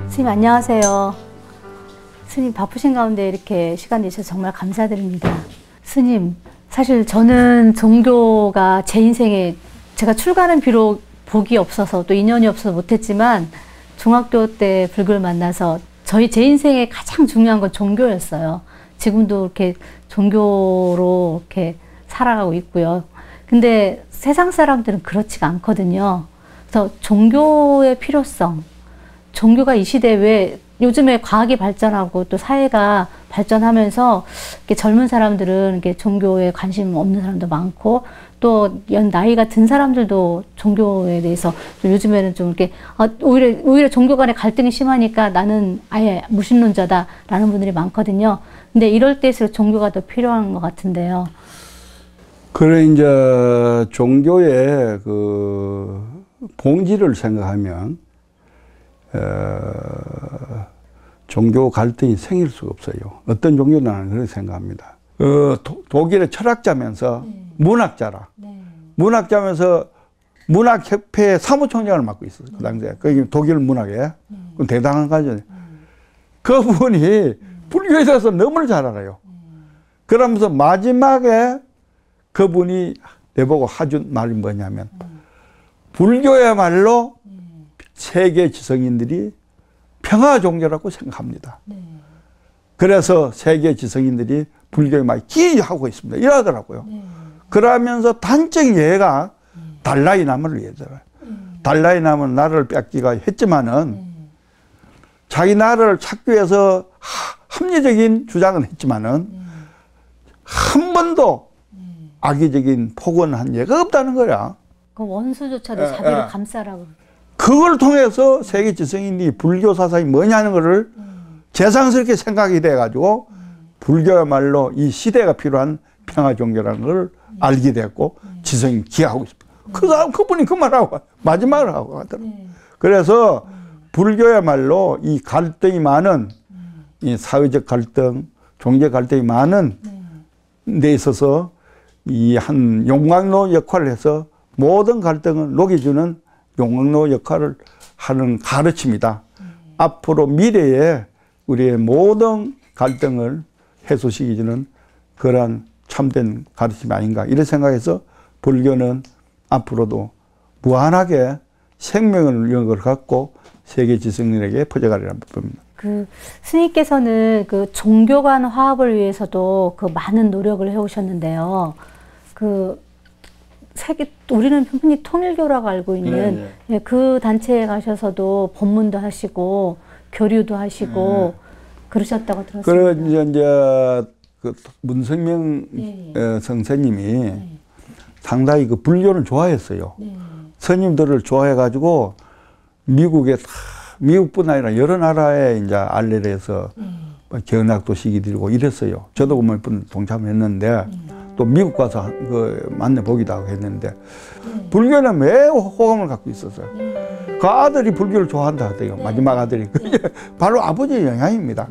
스님 안녕하세요. 스님 바쁘신 가운데 이렇게 시간 내주셔서 정말 감사드립니다. 스님, 사실 저는 종교가 제 인생에 제가 출가는 비록 복이 없어서 또 인연이 없어서 못했지만 중학교 때 불교를 만나서 제 인생에 가장 중요한 건 종교였어요. 지금도 이렇게 종교로 이렇게 살아가고 있고요. 근데 세상 사람들은 그렇지가 않거든요. 그래서 종교의 필요성, 종교가 이 시대에 왜 요즘에 과학이 발전하고 또 사회가 발전하면서 이렇게 젊은 사람들은 이렇게 종교에 관심 없는 사람도 많고 또 나이가 든 사람들도 종교에 대해서 좀 요즘에는 좀 이렇게 오히려 종교 간의 갈등이 심하니까 나는 아예 무신론자다라는 분들이 많거든요. 근데 이럴 때일수록 종교가 더 필요한 것 같은데요. 그래 이제 종교의 그 본질을 생각하면 종교 갈등이 생길 수가 없어요. 어떤 종교는 나는 그렇게 생각합니다. 독일의 철학자면서 문학자라. 문학자면서 문학협회 사무총장을 맡고 있었어요. 그 당시에. 그 독일 문학에. 대단한 가죠. 그분이 불교에 대해서 너무 잘 알아요. 그러면서 마지막에 그분이 내보고 하준 말이 뭐냐면 불교야말로 세계 지성인들이 평화 종교라고 생각합니다. 그래서 세계 지성인들이 불교에 많이 기여하고 있습니다. 이러더라고요. 그러면서 단적 예가 달라이라마를 얘기해요. 달라이라마는 나라를 뺏기가 했지만은 자기 나라를 찾기 위해서 합리적인 주장은 했지만은 한 번도 악의적인 폭언한 예가 없다는 거야. 그 원수조차도 자기를 감싸라고. 그걸 통해서 세계 지성인이 불교 사상이 뭐냐는 것을 재상스럽게 생각이 돼가지고 불교야말로 이 시대가 필요한 평화 종교라는 걸 알게 됐고 지성이 기하고 있습니다. 그분이 그 말하고 마지막을 하고 하더라고요. 그래서 불교야말로 이 갈등이 많은 이 사회적 갈등, 종교 갈등이 많은 데 있어서 이 한 용광로 역할을 해서 모든 갈등을 녹여주는 용광로 역할을 하는 가르침이다. 앞으로 미래에 우리의 모든 갈등을 해소시키는 그러한 참된 가르침이 아닌가 이런 생각해서 불교는 앞으로도 무한하게 생명을 갖고 세계 지성인에게 퍼져가리라는 봅니다. 스님께서는 그 종교 간 화합을 위해서도 그 많은 노력을 해오셨는데요. 우리는 흔히 통일교라고 알고 있는 그 단체에 가셔서도 법문도 하시고 교류도 하시고 그러셨다고 들었습니다. 그래 이제 그 문성명 선생님이 상당히 그 불교를 좋아했어요. 스님들을 좋아해가지고 미국뿐 아니라 여러 나라에 이제 알레를 해서 견학도 시키드리고 이랬어요. 저도 그몇 번 동참했는데 또 미국 가서 그 만나보기도 하고 했는데 불교는 매우 호감을 갖고 있었어요. 그 아들이 불교를 좋아한다 하대요. 마지막 아들이. 바로 아버지의 영향입니다.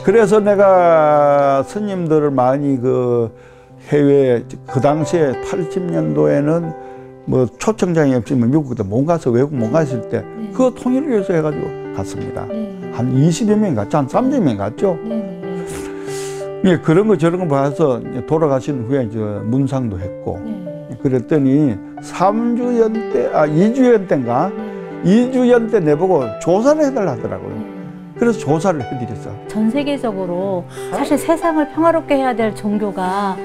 그래서 내가 스님들을 많이 그 해외 그 당시에 80년도에는 뭐 초청장이 없으면 미국도 못 가서 외국 못 갔을 때 그거 통일을 위해서 해가지고 갔습니다. 한 20여 명 갔죠. 한 30명 갔죠. 예, 그런 거 저런 거 봐서 돌아가신 후에 문상도 했고 그랬더니 2주연 때인가 2주연 때 내보고 조사를 해달라 하더라고요. 그래서 조사를 해드렸어. 전 세계적으로 사실 세상을 평화롭게 해야 될 종교가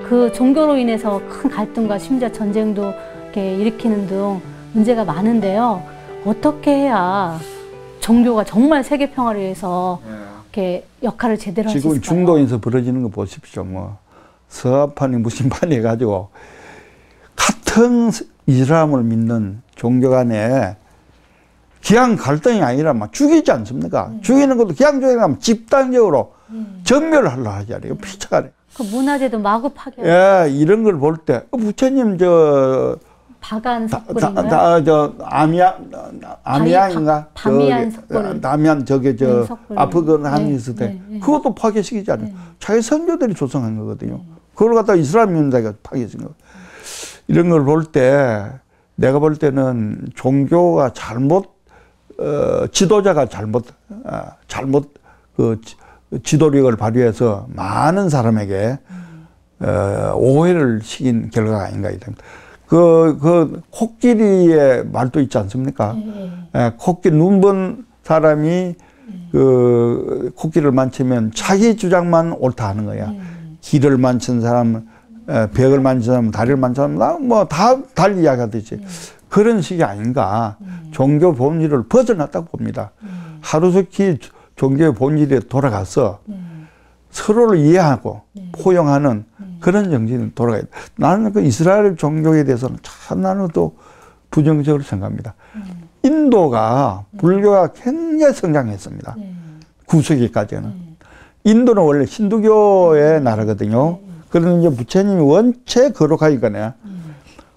그 종교로 인해서 큰 갈등과 심지어 전쟁도 이렇게 일으키는 등 문제가 많은데요. 어떻게 해야 종교가 정말 세계 평화를 위해서 이렇게 역할을 제대로 할 수 있을까요? 지금 중동에서 벌어지는 거 보십시오. 뭐 서아판이 무신판이 해가지고 같은 이슬람을 믿는 종교 간에 그냥 갈등이 아니라 막 죽이지 않습니까? 죽이는 것도 그냥 죽이면 집단적으로 전멸을 하려 하지 않아요. 피차가네. 그 문화재도 마구 파괴. 예, 이런 걸 볼 때 부처님 바간 석굴인가요? 아미안인가? 바미안 석굴. 다미안 아프간에 있을 때 그것도 파괴시키지 않아요. 자기 선조들이 조성한 거거든요. 그걸 갖다가 이슬람 민족이 파괴시킨 거예요. 이런 걸 볼 때 내가 볼 때는 종교가 잘못 지도자가 잘못 지도력을 발휘해서 많은 사람에게 오해를 시킨 결과가 아닌가 이랍니다. 코끼리의 말도 있지 않습니까? 코끼리 눈 본 사람이 코끼리를 만지면 자기 주장만 옳다 하는 거야. 길을 만진 사람, 벽을 만진 사람, 다리를 만진 사람, 뭐 다 달리 이야기하듯이. 그런 식이 아닌가. 종교 본질을 벗어났다고 봅니다. 하루속히 종교의 본질에 돌아가서 서로를 이해하고 포용하는 그런 정신이 돌아가야 돼. 나는 그 이스라엘 종교에 대해서는 참 나는 또 부정적으로 생각합니다. 인도가 불교가 굉장히 성장했습니다. 9세기까지는. 인도는 원래 힌두교의 나라거든요. 그런데 이제 부처님이 원체 거룩하니까네.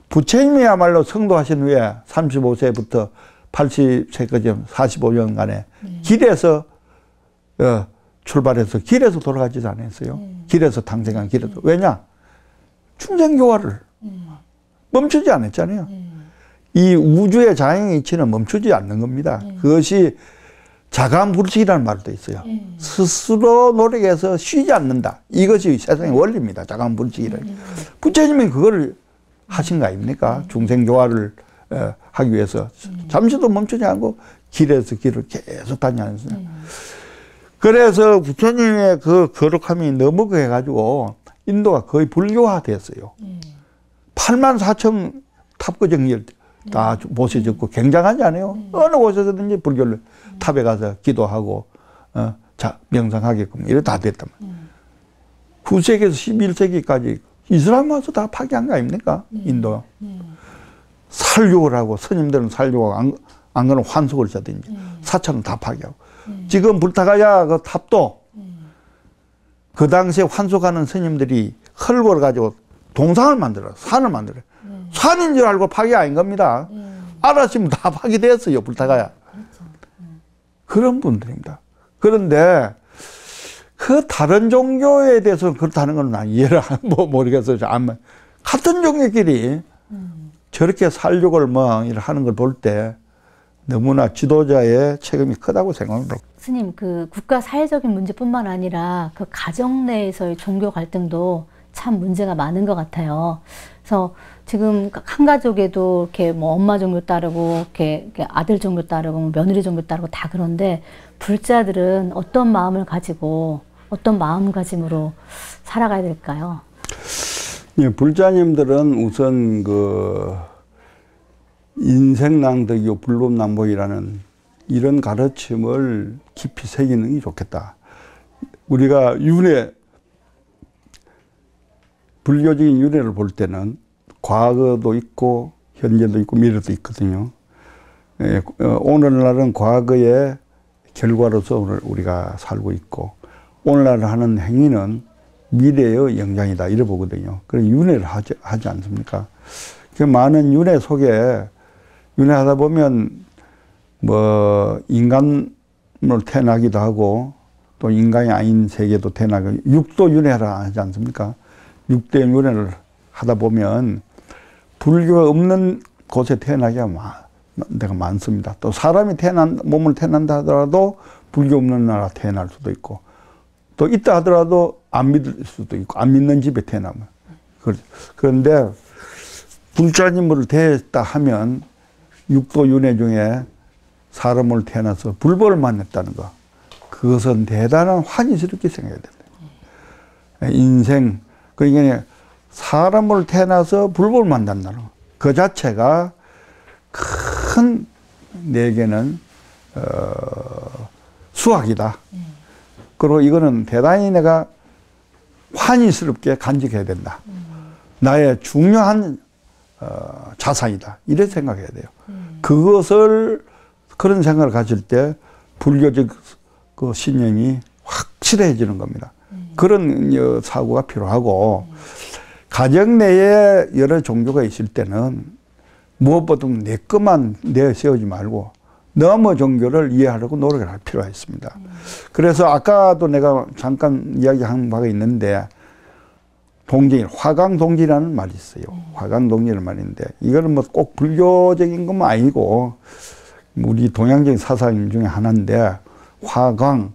부처님이야말로 성도하신 후에 35세부터 80세까지 45년간에 길에서 출발해서 길에서 돌아가지도 않았어요. 길에서 탄생한 길에서. 왜냐? 충생교화를 멈추지 않았잖아요. 이 우주의 자연의 이치는 멈추지 않는 겁니다. 그것이 자간불식이라는 말도 있어요. 스스로 노력해서 쉬지 않는다. 이것이 세상의 원리입니다. 자간불식이라는. 부처님이 그걸 하신 거 아닙니까? 중생교화를 하기 위해서 잠시도 멈추지 않고 길에서 길을 계속 다니면서. 그래서 부처님의 그 거룩함이 너무 그래가지고 인도가 거의 불교화됐어요. 84,000 탑거정리를 다 못에 짓고 굉장하지 않아요? 어느 곳에서든지 불교를 탑에 가서 기도하고 명상하게끔 이래 다 됐단 말이에요. 9세기에서 11세기까지 이슬람 와서 다 파괴한 거 아닙니까? 인도. 살육을 하고 스님들은 살육하고 안 그러면 환속을 써든지 사찰은 다 파괴하고. 지금 불타가야 그 탑도 그 당시에 환속하는 스님들이 흙을 가지고 동상을 만들어요. 산을 만들어요. 산인 줄 알고 파괴 아닌 겁니다. 알았으면 다 파괴됐어요. 불타가야. 그런 분들입니다. 그런데 그 다른 종교에 대해서는 그렇다는 건 난 이해를 모르겠어요. 같은 종교끼리 저렇게 살육을 하는 걸 볼 때 너무나 지도자의 책임이 크다고 생각합니다. 스님, 그 국가 사회적인 문제뿐만 아니라 그 가정 내에서의 종교 갈등도 참 문제가 많은 것 같아요. 그래서 지금 한 가족에도 이렇게 뭐 엄마 종교 따르고 이렇게 아들 종교 따르고 며느리 종교 따르고 다 그런데 불자들은 어떤 마음을 가지고 어떤 마음가짐으로 살아가야 될까요? 예, 불자님들은 우선 인생낭덕이요 불법낭보이라는 이런 가르침을 깊이 새기는 게 좋겠다. 우리가 불교적인 윤회를 볼 때는 과거도 있고 현재도 있고 미래도 있거든요. 오늘날은 과거의 결과로서 우리가 살고 있고 오늘날 하는 행위는 미래의 영장이다 이래 보거든요. 그래서 윤회를 하지 않습니까? 그 많은 윤회 속에 윤회하다 보면 인간으로 태어나기도 하고 또 인간이 아닌 세계도 태어나고 육도 윤회를 하지 않습니까? 육대 윤회를 하다 보면 불교가 없는 곳에 태어나기가 데가 많습니다. 또 사람이 몸을 태어난다 하더라도 불교 없는 나라 태어날 수도 있고 또 있다 하더라도 안 믿을 수도 있고 안 믿는 집에 태어나면 그런데 불자님을 대했다 하면 육도 윤회 중에 사람을 태어나서 불법을 만났다는 거 그것은 대단한 환희스럽게 생각해야 된다. 인생 그러니까 사람을 태어나서 불법을 만난다는 거 그 자체가 큰 내게는 수학이다. 그리고 이거는 대단히 내가 환희스럽게 간직해야 된다. 나의 중요한 자산이다. 이렇게 생각해야 돼요. 그런 생각을 가질 때 불교적 그 신념이 확실해지는 겁니다. 그런 사고가 필요하고 가정 내에 여러 종교가 있을 때는 무엇보다 내 것만 내세우지 말고 너무 종교를 이해하려고 노력을 할 필요가 있습니다. 그래서 아까도 내가 잠깐 이야기한 바가 있는데 화강동지라는 말이 있어요. 화강동지라는 말인데 이거는 뭐 꼭 불교적인 것만 아니고 우리 동양적인 사상 중에 하나인데 화광,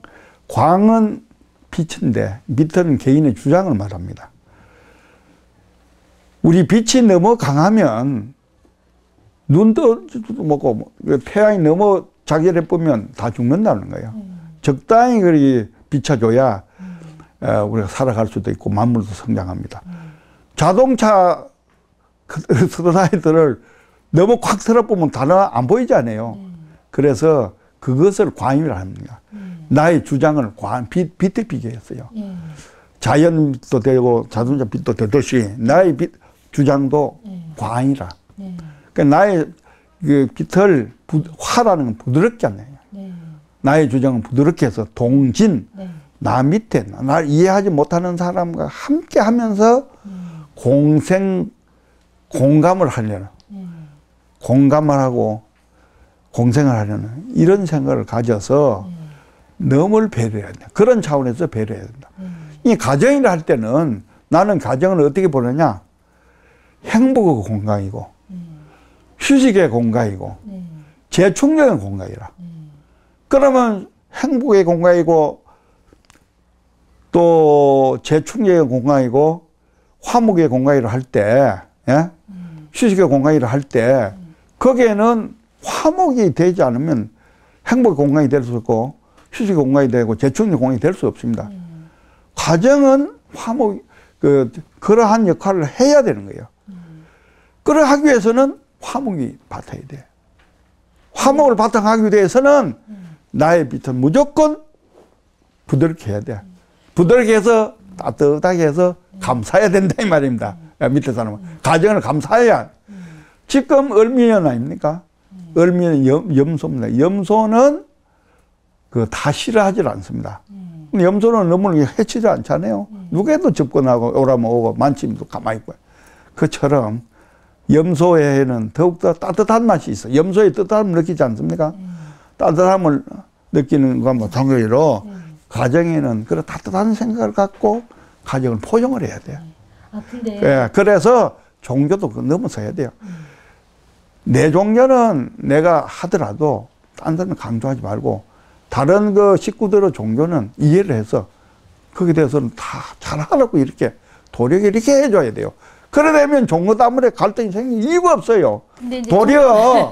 광은 빛인데 밑은 개인의 주장을 말합니다. 우리 빛이 너무 강하면 눈도 먹고 태양이 너무 자기를 보면 다 죽는다는 거예요. 적당히 그렇게 비춰줘야 우리가 살아갈 수도 있고 만물도 성장합니다. 자동차 스라이드를 너무 꽉 틀어보면 단어 안 보이잖아요. 그래서 그것을 광이라 합니다. 나의 주장을 빛에 비교했어요. 자연빛도 되고 자동차 빛도 되듯이 나의 주장도 광이라. 그러니까 나의 그 빛을 화라는 건 부드럽지 않나요? 나의 주장은 부드럽게 해서 동진, 나 밑에 날 이해하지 못하는 사람과 함께 하면서 공감을 하려는, 공감을 하고 공생을 하려는 이런 생각을 가져서 남을 배려해야 된다. 그런 차원에서 배려해야 된다. 이 가정이라 할 때는 나는 가정을 어떻게 보느냐? 행복의 공간이고 휴식의 공간이고 재충전의 공간이라. 그러면 행복의 공간이고 또 재충전의 공간이고 화목의 공간이라 할 때, 예? 휴식의 공간이라 할 때 거기에는 화목이 되지 않으면 행복의 공간이 될 수 없고 휴식의 공간이 되고 재충전의 공간이 될 수 없습니다. 가정은 화목, 그러한 역할을 해야 되는 거예요. 그러하기 위해서는 화목이 바탕이 돼. 화목을 바탕하기 위해서는 나의 빛은 무조건 부드럽게 해야 돼. 부드럽게 해서 따뜻하게 해서 감사해야 된다 이 말입니다. 밑에 사람은. 가정을 감사해야. 지금 을미년 아닙니까? 을미년 염소입니다. 염소는 다 싫어하지 않습니다. 염소는 너무 해치지 않잖아요. 누구에도 접근하고 오라면 오고 만지면 가만히 있고. 그처럼 염소에는 더욱더 따뜻한 맛이 있어. 염소의 따뜻함을 느끼지 않습니까? 따뜻함을 느끼는 것과 마찬가지로 가정에는 그런 따뜻한 생각을 갖고 가정을 포용을 해야 돼요. 예, 그래서 종교도 넘어서야 돼요. 내 종교는 내가 하더라도 딴 데는 강조하지 말고 다른 그 식구들의 종교는 이해를 해서 거기에 대해서는 다 잘하라고 이렇게 도리어 이렇게 해줘야 돼요. 그러려면 종교 때문에 갈등이 생길 이유가 없어요. 도리어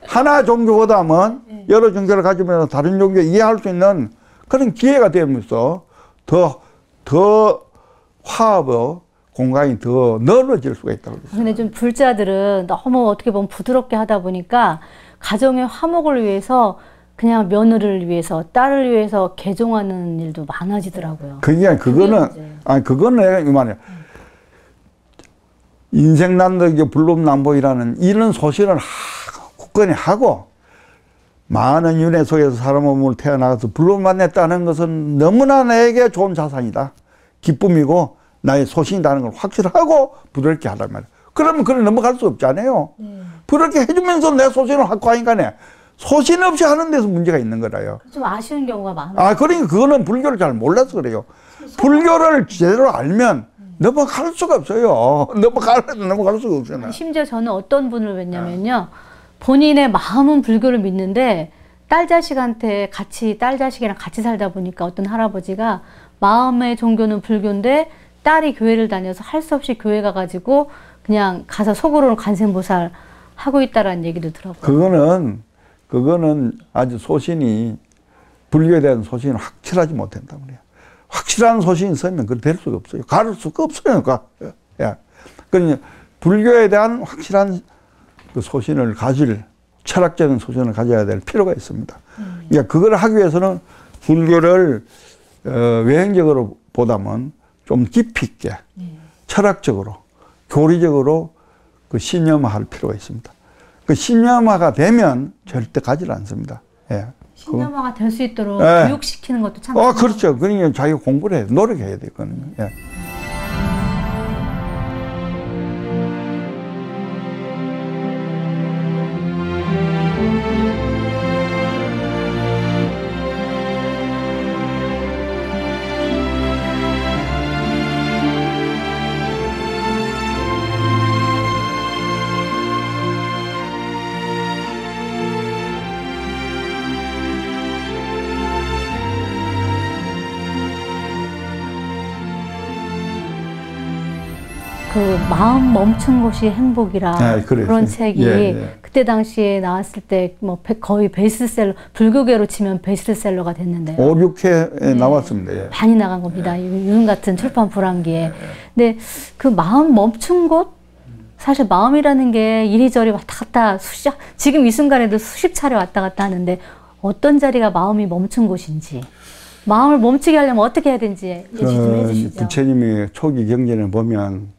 하나 종교보다는 여러 종교를 가지면서 다른 종교 이해할 수 있는 그런 기회가 되면서 더 화합의 공간이 더 넓어질 수가 있다고 그랬어요. 근데 좀 불자들은 너무 어떻게 보면 부드럽게 하다 보니까 가정의 화목을 위해서 그냥 며느리를 위해서 딸을 위해서 개종하는 일도 많아지더라고요. 그거는 내가 이 말이야. 인생난도 불법난보이라는 이런 소신을 굳건히 하고 많은 윤회 속에서 사람 몸을 태어나서 불법만냈다는 것은 너무나 나에게 좋은 자산이다. 기쁨이고 나의 소신이라는 걸 확실하고 부드럽게 하란 말이야. 그러면 그걸 넘어갈 수 없잖아요. 부드럽게 해주면서 내 소신을 확고 하니까 소신 없이 하는 데서 문제가 있는 거라요. 좀 아쉬운 경우가 많아요. 그러니까 그거는 불교를 잘 몰라서 그래요. 불교를 제대로 알면 넘어갈 수가 없어요. 넘어갈 수가 없어요. 심지어 저는 어떤 분을 뵀냐면요. 본인의 마음은 불교를 믿는데 딸 자식이랑 같이 살다 보니까 어떤 할아버지가 마음의 종교는 불교인데 딸이 교회를 다녀서 할 수 없이 교회 가가지고 그냥 가서 속으로는 관세음보살 하고 있다라는 얘기도 들었고요. 그거는 아주 소신이 불교에 대한 소신이 확실하지 못한다고 그래요. 확실한 소신이 있으면 그렇게 될 수가 없어요. 가를 수가 없어요. 그러니까 불교에 대한 확실한 그 소신을 철학적인 소신을 가져야 될 필요가 있습니다. 그러니까 그걸 하기 위해서는 불교를 외형적으로 보다면 좀 깊이 있게 철학적으로 교리적으로 그 신념화할 필요가 있습니다. 그 신념화가 되면 절대 가지 않습니다. 예. 신념화가 될 수 있도록 교육시키는 것도 참. 그렇죠. 그러니까 자기가 공부를 해야 돼. 노력해야 되거든요. 예. 그 마음 멈춘 곳이 행복이라 네, 그런 책이 그때 당시에 나왔을 때 뭐 거의 베스트셀러, 불교계로 치면 베스트셀러가 됐는데요. 5, 6회 나왔습니다. 예. 많이 나간 겁니다. 요즘 같은 출판 불황기에. 근데 그 마음 멈춘 곳, 사실 마음이라는 게 이리저리 왔다 갔다 지금 이 순간에도 수십 차례 왔다 갔다 하는데 어떤 자리가 마음이 멈춘 곳인지, 마음을 멈추게 하려면 어떻게 해야 되는지 얘기 좀 해주시죠. 부처님이 초기 경전에 보면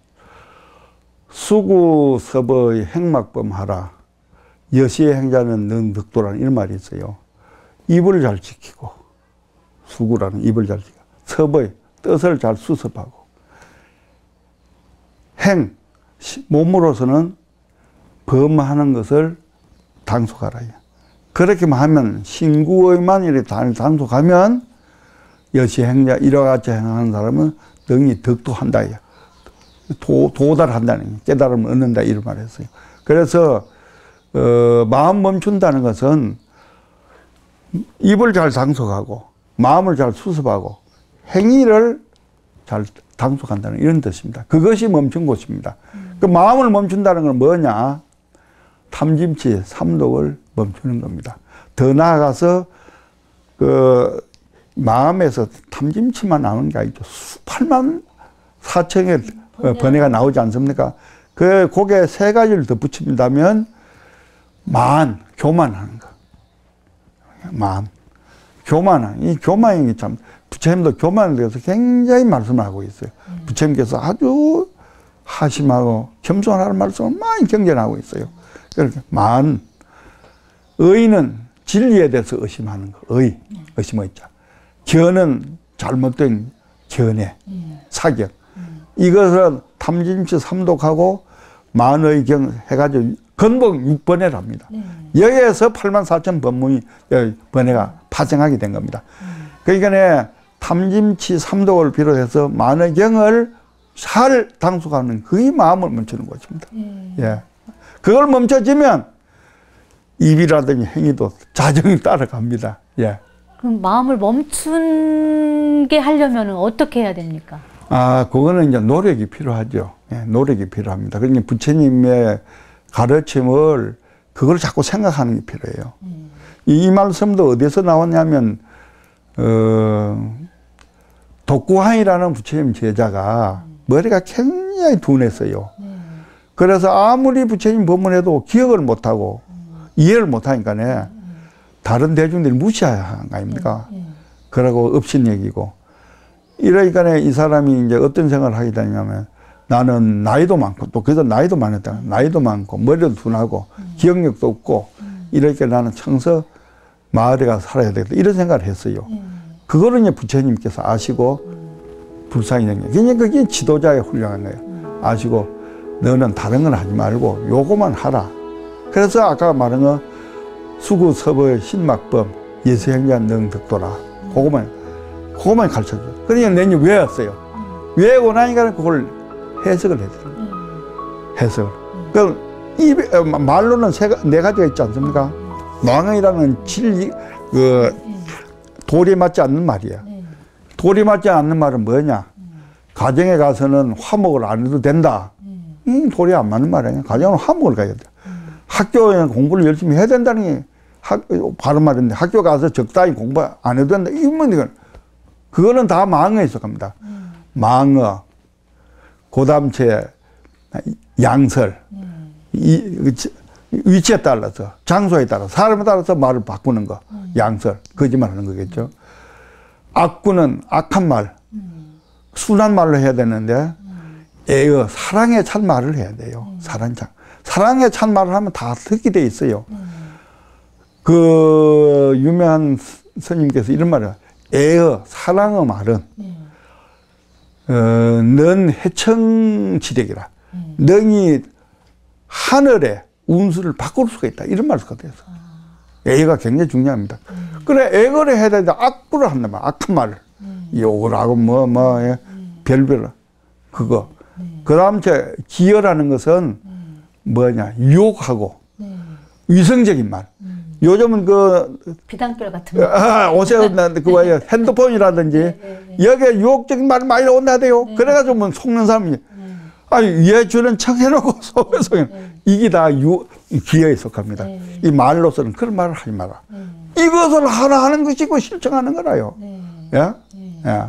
수구 섭의 행막범하라 여시의 행자는 능 득도라는 이런 말이 있어요. 입을 잘 지키고, 수구라는 입을 잘 지키고, 섭의 뜻을 잘 수습하고, 행 몸으로서는 범하는 것을 단속하라. 그렇게만 하면 신구의만 이렇게 단속하면 여시행자 이와 같이 행하는 사람은 능히 덕도한다. 도달한다는 깨달음을 얻는다 이런 말을 했어요. 그래서 마음 멈춘다는 것은 입을 잘 단속하고 마음을 잘 수습하고 행위를 잘 단속한다는 이런 뜻입니다. 그것이 멈춘 곳입니다. 그 마음을 멈춘다는 건 뭐냐? 탐짐치, 삼독을 멈추는 겁니다. 더 나아가서 그 마음에서 탐짐치만 나오는 게 아니죠. 8만 4천의 번뇌가 나오지 않습니까? 그 거기에 세 가지를 더 붙인다면 교만하는 거. 이 교만이 참 부처님도 교만에 대해서 굉장히 말씀하고 있어요. 부처님께서 아주 하심하고 겸손하는 말씀을 많이 경전하고 있어요. 그렇게 의는 진리에 대해서 의심하는 거. 의심의 자. 견은 잘못된 견해, 사격. 이것을 탐짐치 삼독하고 만의경 해가지고 건복 6번회랍니다. 여기에서 84,000 번뇌가 파생하게 된 겁니다. 그러니까 탐짐치 삼독을 비롯해서 만의경을 잘 단속하는 그의 마음을 멈추는 것입니다. 예. 그걸 멈춰지면 입이라든지 행위도 자정이 따라갑니다. 예. 그럼 마음을 멈추게 하려면 어떻게 해야 됩니까? 그거는 이제 노력이 필요하죠. 예, 노력이 필요합니다. 그러니까 부처님의 가르침을 그걸 자꾸 생각하는 게 필요해요. 이 말씀도 어디서 나왔냐면 독구항이라는 부처님 제자가 머리가 굉장히 둔했어요. 그래서 아무리 부처님 법문해도 기억을 못하고 이해를 못하니까 다른 대중들이 무시하는 거 아닙니까? 그러고 업신여기고 이러니까 이 사람이 이제 어떤 생각을 하게 되냐면 나는 나이도 많고 또 그래서 나이도 많았다. 나이도 많고 머리도 둔하고 기억력도 없고 이러니까 나는 청서 마을에 가서 살아야 되겠다 이런 생각을 했어요. 그거를 이제 부처님께서 아시고 불상이 된 거예요. 그러니까 그게 지도자의 훌륭한 거예요. 아시고 너는 다른 건 하지 말고 요거만 하라. 그래서 아까 말한 거 수구 섭의 신막범 예수행자 능득도라. 그거만 가르쳐줘요. 그러니까 내가 외웠어요. 외우고 나니까 그걸 해석을 해드려요. 해석을. 그럼 말로는 네 가지가 있지 않습니까? 망언이라는 진리, 도리에 맞지 않는 말이야. 도리에 맞지 않는 말은 뭐냐? 가정에 가서는 화목을 안 해도 된다. 도리에 안 맞는 말이야. 가정은 화목을 가야 돼. 학교에 공부를 열심히 해야 된다는 게 바른 말인데 학교 가서 적당히 공부 안 해도 된다. 이건 그거는 다 망어에 속합니다. 망어, 고담체, 양설, 위치에 따라서, 장소에 따라서, 사람에 따라서 말을 바꾸는 거, 양설, 거짓말 하는 거겠죠. 악구는 악한 말, 순한 말로 해야 되는데, 애어, 사랑에 찬 말을 해야 돼요. 사랑에 찬 말을 하면 다 듣게 돼 있어요. 그, 유명한 스님께서 이런 말을 해요. 애어, 사랑의 말은, 넌 해청지력이라. 너희 하늘에 운수를 바꿀 수가 있다. 이런 말을 거든요. 애가 굉장히 중요합니다. 그래, 애거를 해야 되는데 악구를 한단 말이야. 악한 말을. 욕을 하고 별별, 그거. 그 다음 기여라는 것은 뭐냐, 유혹하고 위성적인 말. 요즘은 비단결 같은 거. 옷에 핸드폰이라든지 여기에 유혹적인 말이 많이 나온다 돼요. 그래가지고 속는 사람이 아니, 위에 주는 척 해놓고 속에서 이게 다 기여에 속합니다. 이 말로서는 그런 말을 하지 마라. 이것을 하라 하는 것이고 실천하는 거라요. 예? 예.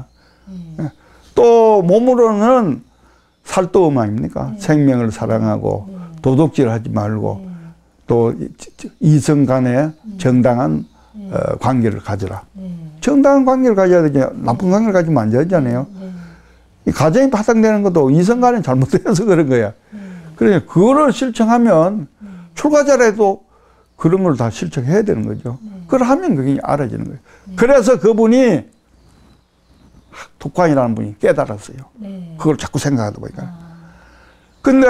또 몸으로는 살도음 아닙니까? 생명을 사랑하고 도둑질 하지 말고 또 이성 간에 정당한 관계를 가져라. 정당한 관계를 가져야 되지 나쁜 관계를 가지면 안 되잖아요. 이 가정이 파탄되는 것도 이성 간에 잘못돼서 그런 거야. 그러니까 그거를 실천하면 출가자라도 그런 걸 다 실천해야 되는 거죠. 그걸 하면 그게 알아지는 거예요. 그래서 그분이 독관이라는 분이 깨달았어요. 그걸 자꾸 생각하다 보니까. 근데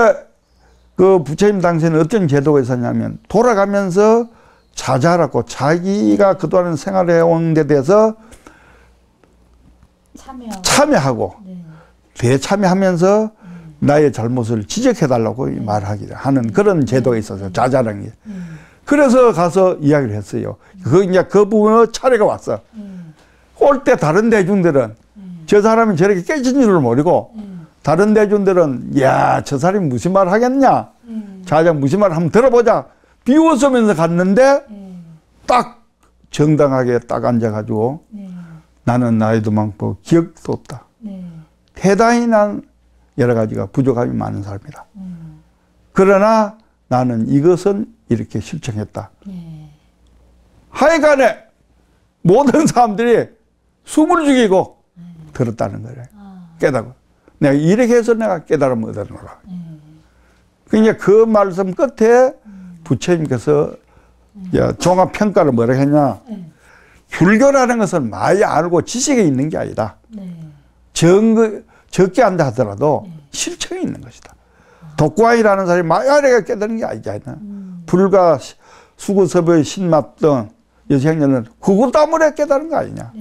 그 부처님 당시에는 어떤 제도가 있었냐면 돌아가면서 자자라고 자기가 그동안 생활해온 데 대해서 참여하고 대참여하면서 나의 잘못을 지적해달라고 말하는 그런 제도가 있어서 자자라는 게. 그래서 가서 이야기를 했어요. 그 부분의 차례가 왔어. 올 때 다른 대중들은 저 사람이 저렇게 깨진 줄을 모르고 다른 대중들은 야, 저 사람이 무슨 말 하겠냐? 자자 무슨 말 한번 들어보자. 비웃으면서 갔는데 딱 정당하게 딱 앉아가지고 나는 나이도 많고 기억도 없다. 대단히 난 여러 가지가 부족함이 많은 사람이다. 그러나 나는 이것은 이렇게 실천했다. 하여간에 모든 사람들이 숨을 죽이고 들었다는 거예요. 깨닫고. 내가 이렇게 해서 내가 깨달음을 얻었노라. 그러니까 그 말씀 끝에 부처님께서 종합평가를 뭐라 했냐. 불교라는 것은 많이 알고 지식이 있는 게 아니다. 적게 한다 하더라도 실천이 있는 것이다. 독과이라는 사람이 많이 알아야 깨닫는 게 아니잖아. 불과 수구섭의 신맛 등 여생년은 그것 때문에 깨달은 거 아니냐.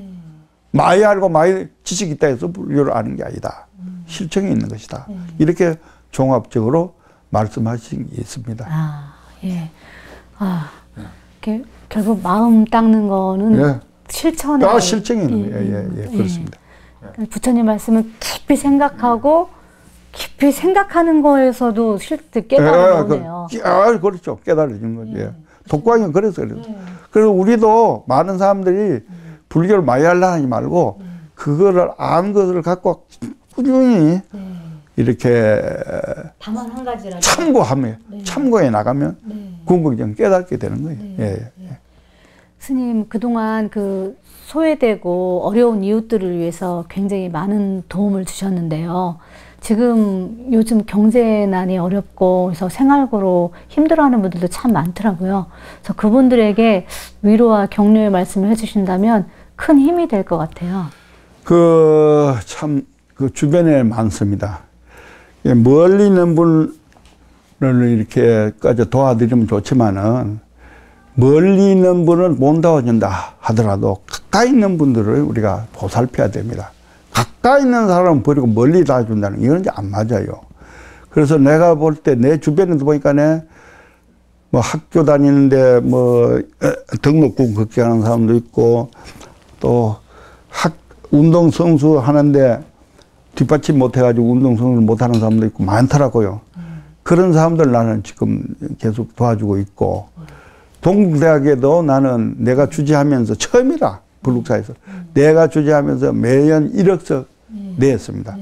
많이 알고 많이 지식이 있다 해서 불교를 아는 게 아니다. 실천이 있는 것이다. 이렇게 종합적으로 말씀하신 게 있습니다. 아, 예. 아, 결국 마음 닦는 거는 실천에. 실천이 있는 거예요. 그렇습니다. 부처님 말씀을 깊이 생각하고 깊이 생각하는 거에서도 실제 깨달아오네요. 그렇죠. 깨달아지는 거죠. 독과이는 그래서 그래요. 그래서 우리도 많은 사람들이 불교를 많이 하려 하지 말고 그거를 아는 것을 갖고 꾸준히 이렇게 다만 한 가지라도 참고하면 참고해 나가면 궁극적으로 깨닫게 되는 거예요. 스님, 그동안 그 소외되고 어려운 이웃들을 위해서 굉장히 많은 도움을 주셨는데요. 지금 요즘 경제난이 어렵고 그래서 생활고로 힘들어하는 분들도 참 많더라고요. 그래서 그분들에게 위로와 격려의 말씀을 해주신다면 큰 힘이 될 것 같아요. 그 주변에 많습니다. 멀리 있는 분을 이렇게까지 도와드리면 좋지만은 멀리 있는 분을 못 도와준다 하더라도 가까이 있는 분들을 우리가 보살펴야 됩니다. 가까이 있는 사람은 버리고 멀리 도와준다는 이건 이제 안 맞아요. 그래서 내가 볼 때 내 주변에도 보니까 뭐 학교 다니는데 뭐 등록금 걱정하는 사람도 있고 또 운동 선수 하는데 뒷받침 못 해가지고 운동 선수를 못 하는 사람도 있고 많더라고요. 그런 사람들 나는 지금 계속 도와주고 있고 동국대학에도 나는 내가 주재하면서 처음이라 불국사에서 내가 주재하면서 매년 1억씩 냈습니다.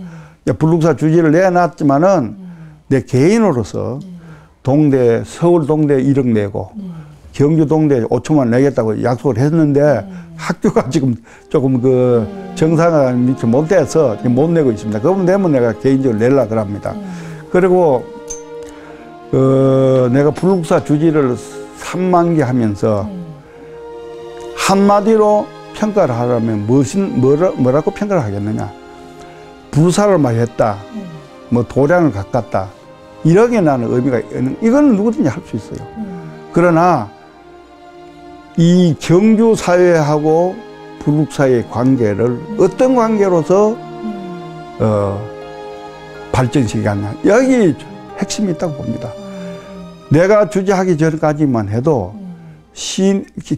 불국사 주재를 내놨지만은 내 개인으로서 동대 서울 동대 1억 내고 경주 동대 5천만 내겠다고 약속을 했는데 학교가 지금 조금 그 정상화 미처 못 돼서 못 내고 있습니다. 그분 되면 내가 개인적으로 내려고 합니다. 그리고 내가 불국사 주지를 3만 개 하면서 한마디로 평가를 하려면 뭐라고 평가를 하겠느냐. 불사를 많이 했다. 뭐 도량을 가깝다. 이런 게 나는 의미가 있는, 이거는 누구든지 할 수 있어요. 그러나 이 경주 사회하고 불국사의 관계를 어떤 관계로서 발전시켰냐. 여기 핵심이 있다고 봅니다. 내가 주재하기 전까지만 해도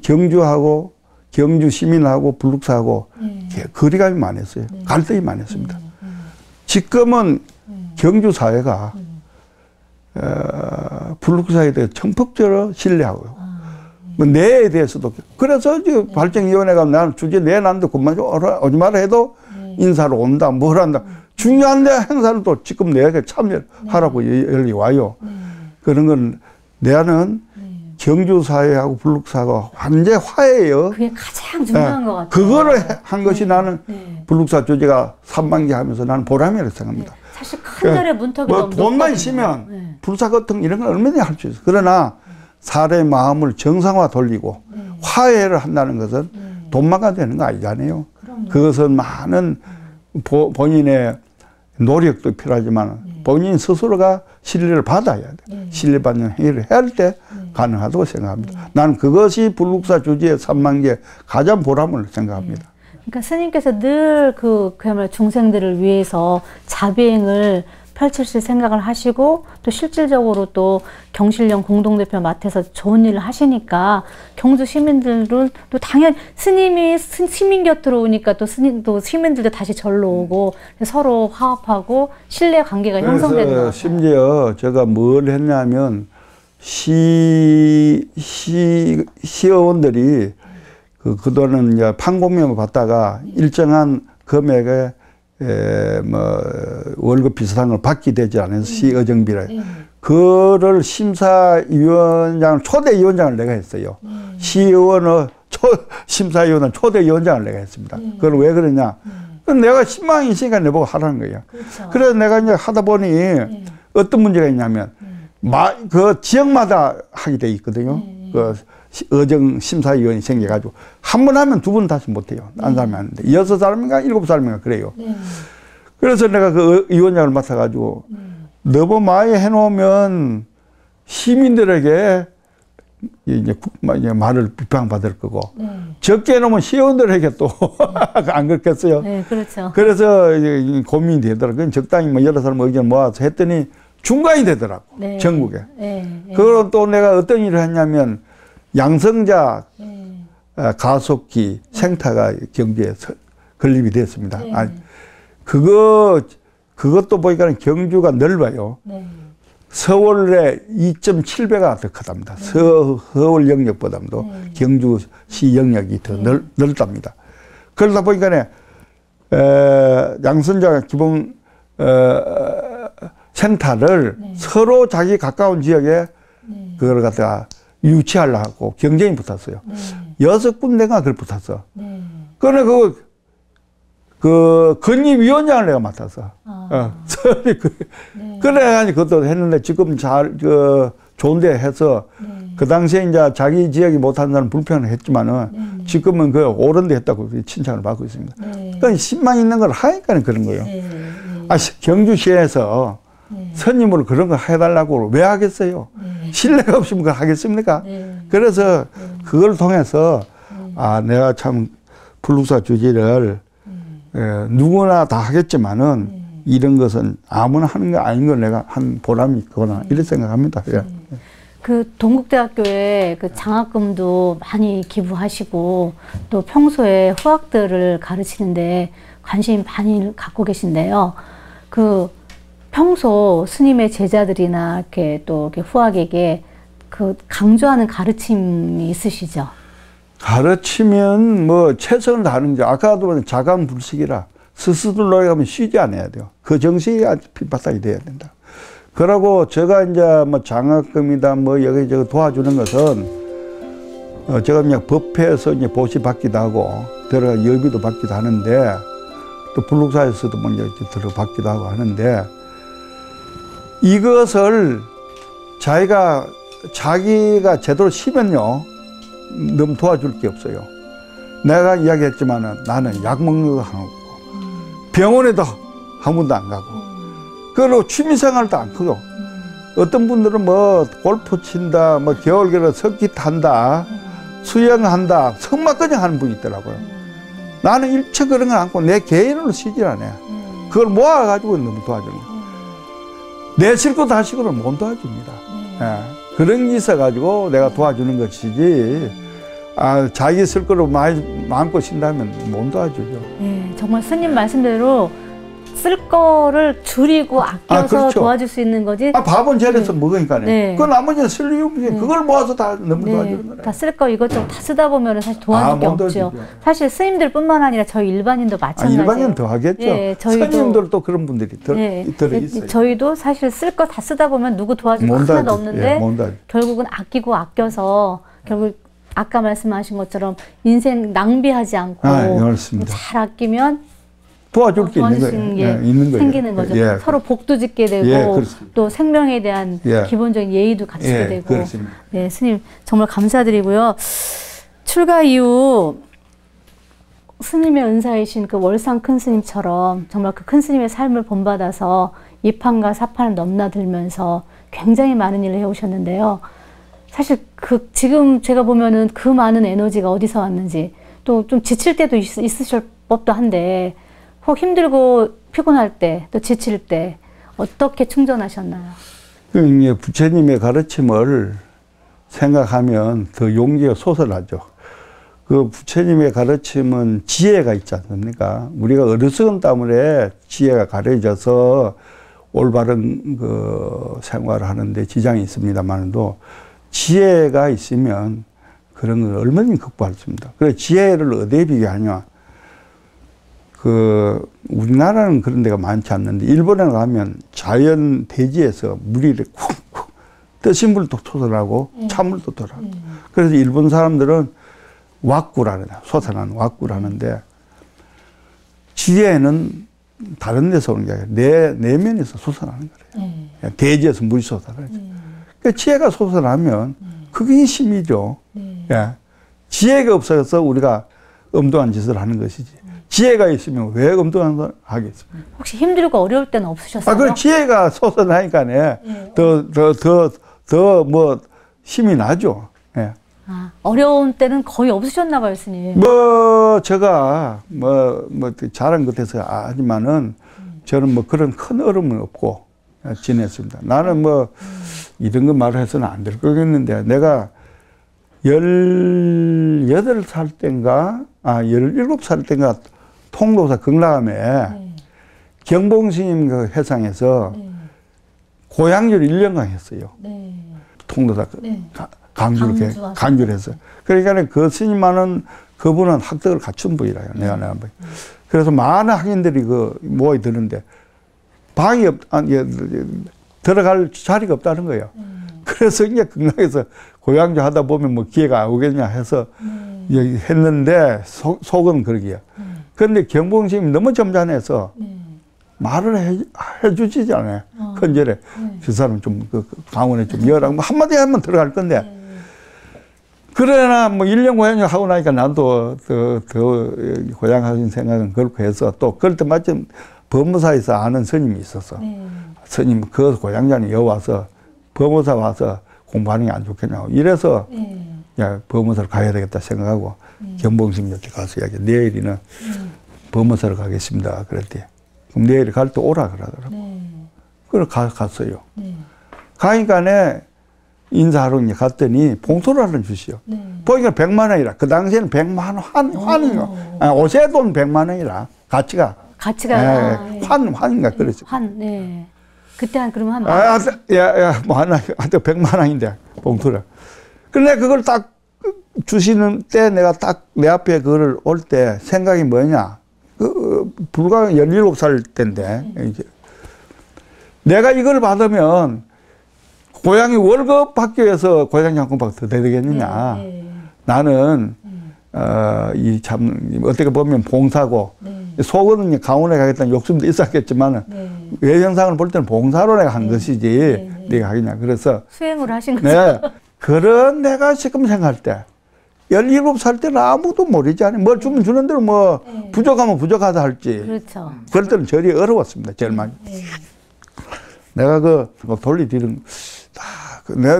경주하고 경주 시민하고 불국사하고 거리감이 많았어요. 갈등이 많았습니다. 지금은 경주 사회가 불국사에 대해 전폭적으로 신뢰하고요. 뭐 내에 대해서도 그래서 발전위원회가 나는 주제 내놨는데 그만 오지 마라 해도 인사로 온다 뭘 한다 중요한 데 행사를 또 지금 내가 참여하라고 연락이 와요. 그런 건 내는 경주 사회하고 불국사가 완전 화해예요. 그게 가장 중요한 것 같아요. 그거를 한 것이 나는 불국사 주제가 3만기 하면서 나는 보람이라고 생각합니다. 사실 큰 절의 문턱이 뭐 너무 돈만 높거든요. 있으면 불사 같은 이런 건 얼마든지 할 수 있어요. 그러나 사람의 마음을 정상화 돌리고 화해를 한다는 것은 돈만가 되는 거 아니잖아요. 그것은 많은 본인의 노력도 필요하지만 본인 스스로가 신뢰를 받아야 돼. 신뢰받는 행위를 해야 할 때 가능하다고 생각합니다. 나는 그것이 불국사 주제의 3만기의 가장 보람을 생각합니다. 그러니까 스님께서 늘 그야말로 중생들을 위해서 자비행을 펼치실 생각을 하시고 또 실질적으로 또 경실련 공동대표 맡아서 좋은 일을 하시니까 경주 시민들은 또 당연히 스님이 시민 곁으로 오니까 또 스님도 시민들도 다시 절로 오고 서로 화합하고 신뢰 관계가 형성되는 것 같아요. 심지어 제가 뭘 했냐면 시의원들이 그동안은 이제 판공명을 받다가 일정한 금액의 월급 비슷한 걸 받게 되지 않아서 시의정비를 그를 심사위원장 초대위원장을 내가 했어요. 시의원의 심사위원은 초대위원장을 내가 했습니다. 그걸 왜 그러냐? 내가 10만원 있으니까 내보고 하라는 거예요. 그렇죠. 그래서 내가 이제 하다 보니 어떤 문제가 있냐면 그 지역마다 하게 돼 있거든요. 그 의정 심사위원이 생겨가지고 한 번 하면 두 번 다시 못해요. 딴 사람이 하는데 6사람인가 7사람인가 그래요. 그래서 내가 그 위원장을 맡아가지고 너무 많이 해놓으면 시민들에게 이제 말을 비판받을 거고 적게 해놓으면 시의원들에게 또 안 그렇겠어요. 네, 그렇죠. 그래서 고민이 되더라고요. 적당히 뭐 여러 사람 의견 모아서 했더니 중간이 되더라고. 네. 전국에. 그걸 또 내가 어떤 일을 했냐면 양성자 가속기 생태가 경주에 건립이 됐습니다. 그것도 보니까 경주가 넓어요. 서울의 2.7배가 더 크답니다. 서울 영역보다도 경주시 영역이 더 넓답니다. 그러다 보니까 양성자 기본 센터를 서로 자기 가까운 지역에 그걸 갖다가 유치하려고 경쟁이 붙었어요. 6군데가 그걸 붙었어. 그래, 그 건립위원장을 내가 맡았어. 그래가지고 그것도 했는데 지금 좋은데 해서 그 당시에 이제 자기 지역이 못한 사람 불편을 했지만은 지금은 그 옳은 데 했다고 칭찬을 받고 있습니다. 그러니까 10만 있는 걸 하니까 그런 거예요. 경주시에서 스님으로 그런 거 해달라고 왜 하겠어요? 신뢰가 없으면 그걸 하겠습니까? 그래서 그걸 통해서 내가 참 불국사 주제를 누구나 다 하겠지만은 이런 것은 아무나 하는 거 아닌 걸 내가 한 보람이 있거나 이런 생각합니다. 그 동국대학교에 그 장학금도 많이 기부하시고 또 평소에 후학들을 가르치는데 관심 많이 갖고 계신데요. 그 평소 스님의 제자들이나 이렇게 또 이렇게 후학에게 그 강조하는 가르침이 있으시죠? 가르치면 뭐 최선을 다하는 게 아까도 자간불식이라 스스로 노력하면 쉬지 않아야 돼요. 그 정신이 아주 핏바닥이 돼야 된다. 그러고 제가 이제 뭐 장학금이다 뭐 여기저기 도와주는 것은 제가 그냥 법회에서 이제 보시 받기도 하고 들어가 여비도 받기도 하는데 또 불국사에서도 먼저 들어받기도 하고 하는데 이것을 자기가 제대로 쉬면요 너무 도와줄 게 없어요. 내가 이야기했지만은 나는 약 먹는 거 하고 병원에도 한 번도 안 가고 그리고 취미생활도 안 크고 어떤 분들은 뭐 골프 친다 뭐 겨울길에 석기 탄다 수영한다 성막그냥 하는 분이 있더라고요. 나는 일체 그런 건 않고 내 개인으로 쉬질 않아요. 그걸 모아가지고 너무 도와주는 거예요. 내 실컷 하시고는 못 도와줍니다. 그런 게 있어가지고 내가 도와주는 것이지 자기 쓸 거로 마음껏 쉰다면 못 도와주죠. 정말 스님 말씀대로 쓸 거를 줄이고 아껴서 그렇죠. 도와줄 수 있는 거지. 밥은 절에서 먹으니까요. 네. 그 나머지는 쓸 이유 없이 그걸 모아서 다 너무 도와주는 거예요. 다 쓸 거 이것저것 다 쓰다 보면 사실 도와줄 게 없죠. 사실 스님들뿐만 아니라 저희 일반인도 마찬가지예요. 일반인은 더 하겠죠. 스님들도 그런 분들이 들어있어요. 저희도 사실 쓸 거 다 쓰다 보면 누구 도와줄 거 하나도 없는데 결국은 아끼고 아껴서 결국 아까 말씀하신 것처럼 인생 낭비하지 않고 잘 아끼면 도와줄 게 있는 거예요. 생기는 거죠. 서로 복도 짓게 되고 또 생명에 대한 기본적인 예의도 갖추게 되고. 그렇습니다. 네, 스님 정말 감사드리고요. 출가 이후 스님의 은사이신 그 월상 큰 스님처럼 정말 그 큰 스님의 삶을 본받아서 이판과 사판을 넘나들면서 굉장히 많은 일을 해오셨는데요. 사실 지금 제가 보면은 그 많은 에너지가 어디서 왔는지 또 좀 지칠 때도 있으실 법도 한데 혹 힘들고 피곤할 때 또 지칠 때 어떻게 충전하셨나요? 부처님의 가르침을 생각하면 더 용기가 솟아나죠. 그 부처님의 가르침은 지혜가 있지 않습니까? 우리가 어리석은 때문에 지혜가 가려져서 올바른 그 생활을 하는데 지장이 있습니다만도 지혜가 있으면 그런 걸 얼마든지 극복할 수 있습니다. 그래서 지혜를 어디에 비교하냐? 우리나라는 그런 데가 많지 않는데, 일본에 가면 자연 대지에서 물이 쿵쿵, 뜨신 물도 솟아나고, 찬물도 돌아가고. 그래서 일본 사람들은 왁구라는, 솟아나는 왁구라는데, 지혜는 다른 데서 오는 게 아니라 내 내면에서 솟아나는 거예요. 대지에서 물이 솟아나죠. 그러니까 지혜가 솟아나면 그게 힘이죠. 지혜가 없어서 우리가 엄도한 짓을 하는 것이지. 지혜가 있으면 왜 엄도한 걸 하겠습니까? 혹시 힘들고 어려울 때는 없으셨어요? 그 지혜가 솟아나니까 더 힘이 나죠. 어려운 때는 거의 없으셨나 봐요, 스님. 제가 잘한 것 같아서 하지만은 저는 그런 큰 어려움은 없고 지냈습니다. 나는 이런 거 말해서는 안 될 거겠는데, 내가 18살 땐가, 17살 땐가 통도사 극락암에 경봉스님 그 회상에서 고향주를 1년간 했어요. 통도사 강주를 해서. 그러니까 그 스님만은 그분은 학덕을 갖춘 분이라요. 내가 그래서 많은 학인들이 모여드는데 방이 들어갈 자리가 없다는 거예요. 그래서 이제 극락에서 고향주 하다 보면 기회가 오겠냐 해서 했는데 속은 그러기야. 그런데 경봉스님이 너무 점잖해서 말을 해주지 않아요. 큰절에 그 사람 좀 강원에 좀 열하고 한마디 하면 들어갈 건데, 그러나 1년 고향주 하고 나니까 나도 더 고향 하신 생각은 그렇고 해서, 또 그럴 때 마침 법무사에서 아는 스님이 있었어. 스님 그 고향장에 여와서 법무사 와서 공부하는 게 안 좋겠냐고. 이래서 야, 법무사를 가야 되겠다 생각하고 경봉스님한테 가서 내일이는 법무사를 가겠습니다. 그랬대. 그럼 내일 갈 때 오라 그러더라고. 그래서 갔어요. 가니까 인사하러 갔더니 봉투를 하나 주시오. 보니까 100만 원이라. 그 당시에는 100만 환이요. 옷에 돈 100만 원이라. 가치가. 환인가 그랬어. 그때 그러면 하여튼 100만 원인데, 봉투를. 근데 그걸 딱 주시는 때 내가 딱 내 앞에 그걸 올 때 생각이 뭐냐. 불과 17살 때인데, 내가 이걸 받으면 고향이 월급 받기 위해서 고향장군 받도 되겠느냐. 나는, 어떻게 보면 봉사고, 속은 강원에 가겠다는 욕심도 있었겠지만, 외형상을 볼 때는 봉사로 내가 한 것이지, 내가 하겠냐. 그래서. 수행으로 하신 거죠? 그런 내가 지금 생각할 때, 17살 때는 아무도 모르지 않아요. 뭘 주면 주는 대로 부족하면 부족하다 할지. 그렇죠. 그럴 때는 절이 어려웠습니다. 제일 많이. 내가 돌리들은,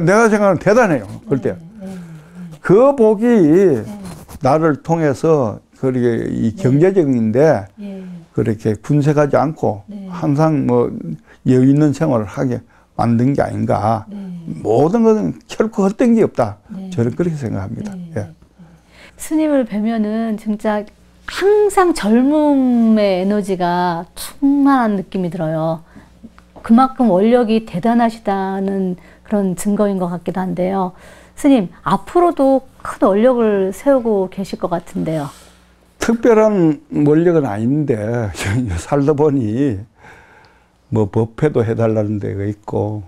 내가 생각하는 대단해요. 그럴 때. 그 복이 나를 통해서 그렇게 이 경제적인데 그렇게 군색하지 않고 항상 여유 있는 생활을 하게 만든 게 아닌가. 모든 것은 결코 헛된 게 없다. 저는 그렇게 생각합니다. 스님을 뵈면은 진짜 항상 젊음의 에너지가 충만한 느낌이 들어요. 그만큼 원력이 대단하시다는 그런 증거인 것 같기도 한데요. 스님, 앞으로도 큰 원력을 세우고 계실 것 같은데요. 특별한 원력은 아닌데 살다 보니 뭐 법회도 해달라는 데가 있고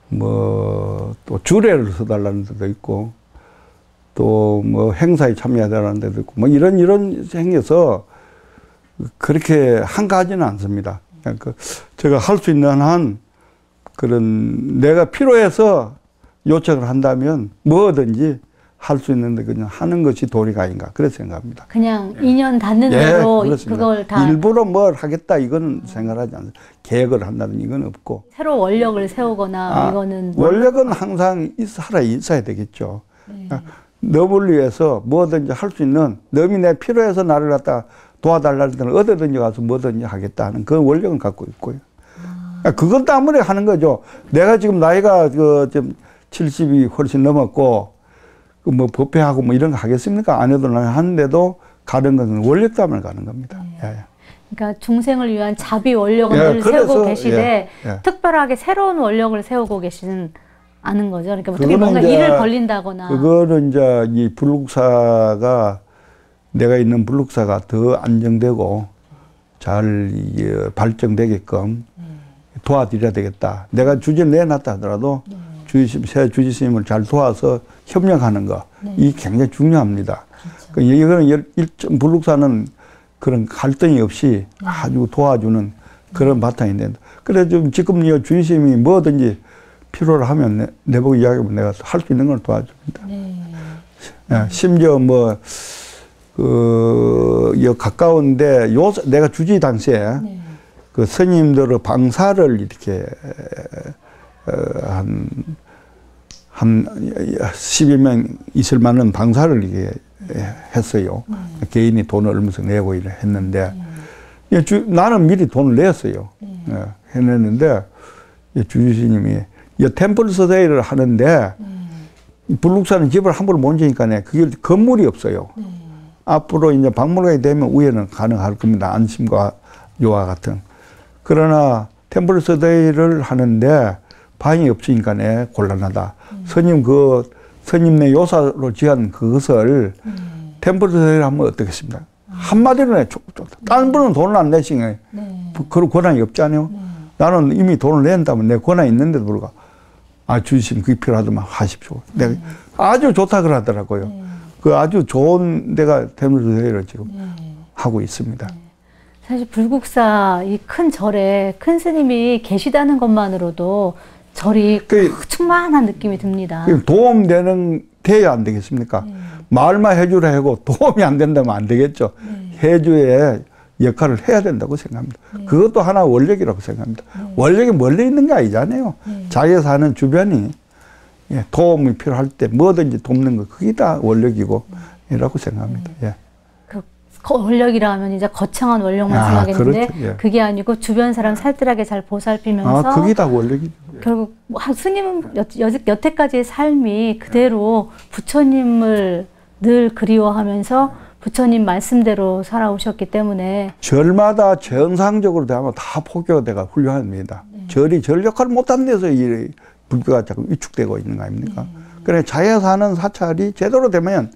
뭐 또 주례를 서달라는 데도 있고 또 뭐 행사에 참여해달라는 데도 있고 뭐 이런 생겨서 그렇게 한가하지는 않습니다. 그러니까 제가 할 수 있는 한 그런 내가 필요해서 요청을 한다면 뭐든지 할 수 있는데 그냥 하는 것이 도리가 아닌가 그렇게 생각합니다. 그냥 인연 닿는 대로 그걸 다 일부러 뭘 하겠다 이거는 생각하지 않습니다. 계획을 한다든 이건 없고 새로 원력을 세우거나 이거는 원력은 항상 있어야 되겠죠. 너를 위해서 뭐든지 할 수 있는 너미 내 필요해서 나를 갖다 도와달라는 데는 어디든지 가서 뭐든지 하겠다 하는 그 원력은 갖고 있고요. 그것 때문에 하는 거죠. 내가 지금 나이가 좀 70이 훨씬 넘었고 뭐 법회하고 뭐 이런 거 하겠습니까? 안 해도 나는 하는데도 가는 것은 원력 때문에 가는 겁니다. 예. 그러니까 중생을 위한 자비 원력을 늘 세우고 계시되 특별하게 새로운 원력을 세우고 계시는 않은 거죠. 그러니까 어떻게 뭔가 일을 벌린다거나. 그거는 이제 이 불국사가 내가 있는 불국사가 더 안정되고 잘 발전되게끔 도와드려야 되겠다. 내가 주제 내놨다 하더라도 새 주지스님을 잘 도와서 협력하는 거, 이 굉장히 중요합니다. 이거는 불국사는 그런 갈등이 없이 아주 도와주는 그런 바탕이 된다. 그래 지금 주지스님이 뭐든지 필요로 하면 내보고 이야기하면 내가 할 수 있는 걸 도와줍니다. 심지어 가까운데 내가 주지 당시에 그 스님들의 방사를 이렇게 한 10여 명 있을 만한 방사를 이렇게 했어요. 개인이 돈을 얼마씩 내고 했는데 나는 미리 돈을 냈어요. 해냈는데 주지스님이 템플 서데이를 하는데 불국사는 집을 함부로 못 지니까 그게 건물이 없어요. 앞으로 이제 박물관이 되면 위에는 가능할 겁니다. 안심과 요와 같은. 그러나 템플 서데이를 하는데 방이 없으니까 곤란하다. 스님네 요사로 지은 그것을 템플 서데이를 하면 어떻겠습니까? 한마디로 다른 분은 돈을 안 내시니까 그런 권한이 없잖아요. 나는 이미 돈을 낸다면 내 권한이 있는데도 불구하고 주지스님 그게 필요하다면 하십시오. 내가 아주 좋다 그러더라고요. 그 아주 좋은 데가 템플 서데이를 지금 하고 있습니다. 사실 불국사 이 큰 절에 큰 스님이 계시다는 것만으로도 절이 충만한 느낌이 듭니다. 돼야 안 되겠습니까? 말만 해주라 하고 도움이 안 된다면 안 되겠죠. 해주의 역할을 해야 된다고 생각합니다. 그것도 하나 원력이라고 생각합니다. 원력이 멀리 있는 게 아니잖아요. 자기가 사는 주변이 도움이 필요할 때 뭐든지 돕는 거 그게 다 원력이고 이라고 생각합니다. 원력이라 하면 이제 거창한 원력만 생각했는데 그렇죠. 그게 아니고 주변 사람 살뜰하게 잘 보살피면서 그게 다 원력이죠. 결국 스님은 여태까지의 삶이 그대로 부처님을 늘 그리워하면서 부처님 말씀대로 살아오셨기 때문에 절마다 정상적으로 되면 다 포교대가 훌륭합니다. 절이 절 역할을 못하는 데서 이 불교가 자꾸 위축되고 있는 거 아닙니까? 그래 자기가 사는 사찰이 제대로 되면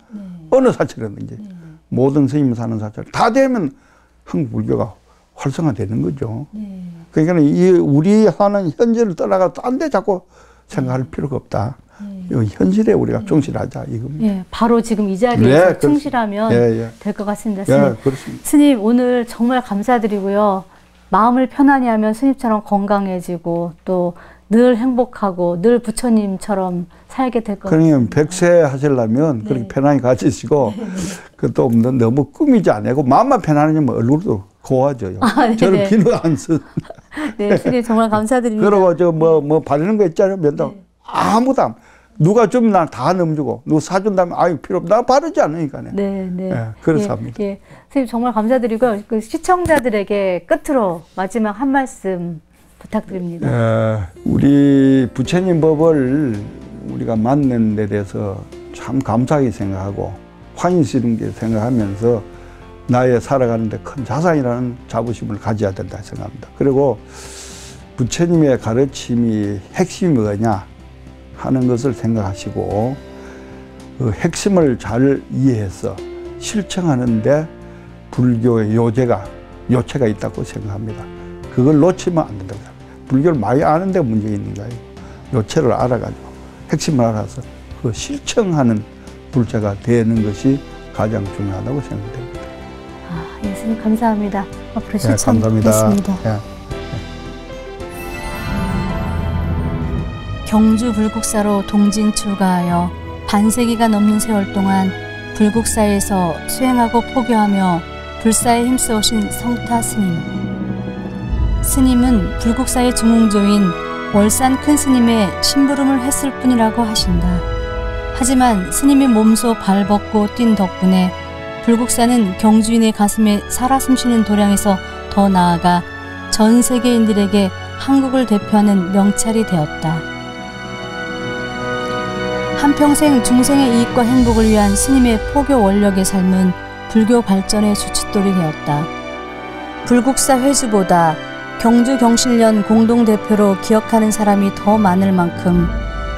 어느 사찰이든지 모든 스님 사는 사찰 다 되면 한국 불교가 활성화되는 거죠. 그러니까 우리 사는 현실을 떠나가 딴 데 자꾸 생각할 필요가 없다. 현실에 우리가 충실하자 이겁니다. 바로 지금 이 자리에서 충실하면 될 것 같습니다. 스님. 스님 오늘 정말 감사드리고요. 마음을 편안히 하면 스님처럼 건강해지고 또 늘 행복하고 늘 부처님처럼 살게 될 것 같습니다. 그러면 100세 하시려면 그렇게 편안히 가지시고 또 너무 꾸미지 않고 마음만 편안하면 얼굴도 고와져요. 저는 비누 안 쓴. 네, 스님 정말 감사드립니다. 그리고 뭐 바르는 거 있잖아요. 면도 아무도 안. 누가 주면 난 다 넘주고 누가 사준다면 필요 없다. 나 바르지 않으니까. 그래서 합니다. 선생님 정말 감사드리고요. 그 시청자들에게 끝으로 마지막 한 말씀 부탁드립니다. 우리 부처님 법을 우리가 만난 데 대해서 참 감사하게 생각하고 환희스럽게 생각하면서 나의 살아가는데 큰 자산이라는 자부심을 가져야 된다 생각합니다. 그리고 부처님의 가르침이 핵심이 뭐냐 하는 것을 생각하시고 그 핵심을 잘 이해해서 실천하는데 불교의 요체가 있다고 생각합니다. 그걸 놓치면 안 된다고 생각합니다. 불교를 많이 아는데 문제가 있는 거예요. 요체를 알아가지고 핵심을 알아서 그 실천하는 불자가 되는 것이 가장 중요하다고 생각됩니다. 예, 스님 감사합니다. 앞으로 네, 실천하겠습니다. 네. 경주 불국사로 동진 출가하여 반세기가 넘는 세월 동안 불국사에서 수행하고 포교하며 불사에 힘써오신 성타 스님. 스님은 불국사의 중흥조인 월산 큰 스님의 심부름을 했을 뿐이라고 하신다. 하지만 스님의 몸소 발벗고 뛴 덕분에 불국사는 경주인의 가슴에 살아 숨쉬는 도량에서 더 나아가 전 세계인들에게 한국을 대표하는 명찰이 되었다. 한평생 중생의 이익과 행복을 위한 스님의 포교 원력의 삶은 불교 발전의 주춧돌이 되었다. 불국사 회주보다 경주 경실련 공동대표로 기억하는 사람이 더 많을 만큼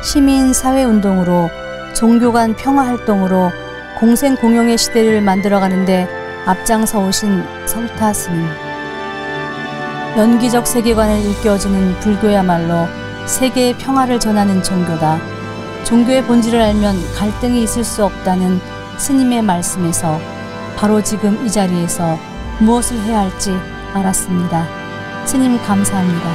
시민 사회운동으로 종교 간 평화활동으로 공생공용의 시대를 만들어가는데 앞장서 오신 성타 스님. 연기적 세계관을 일깨워주는 불교야말로 세계의 평화를 전하는 종교다. 종교의 본질을 알면 갈등이 있을 수 없다는 스님의 말씀에서 바로 지금 이 자리에서 무엇을 해야 할지 알았습니다. 스님 감사합니다.